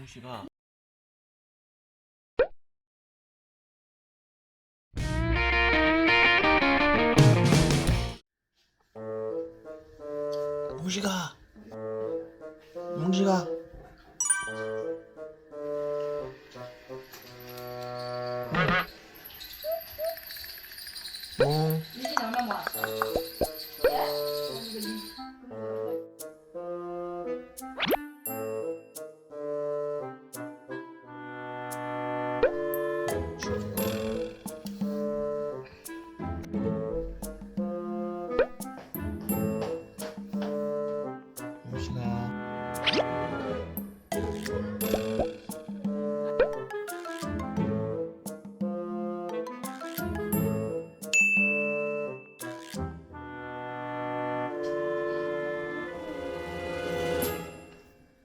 뭉씨가 뭉씨가 이제 나만 봐.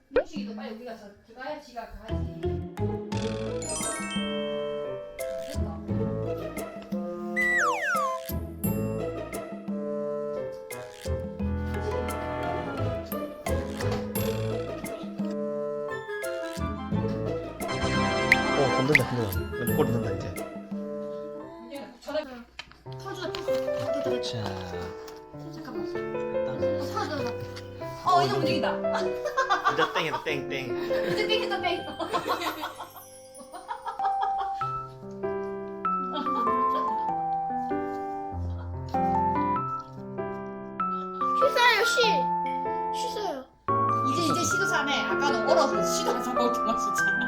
뭉치기도 빨리 우리가 들어가야 지가 가야지. 됐다. 건든다. 왼쪽 꼬리 든다 이제. 이제 전화 터주다 터주. 자, 잠깐만. 됐다. 터져. 이제 움직인다. 이제 땡이다 땡. 이제 땡했다 땡. 쉬어요. 이제 시도 사네. 아까는 얼어서 시도 안 사먹었더만 진짜.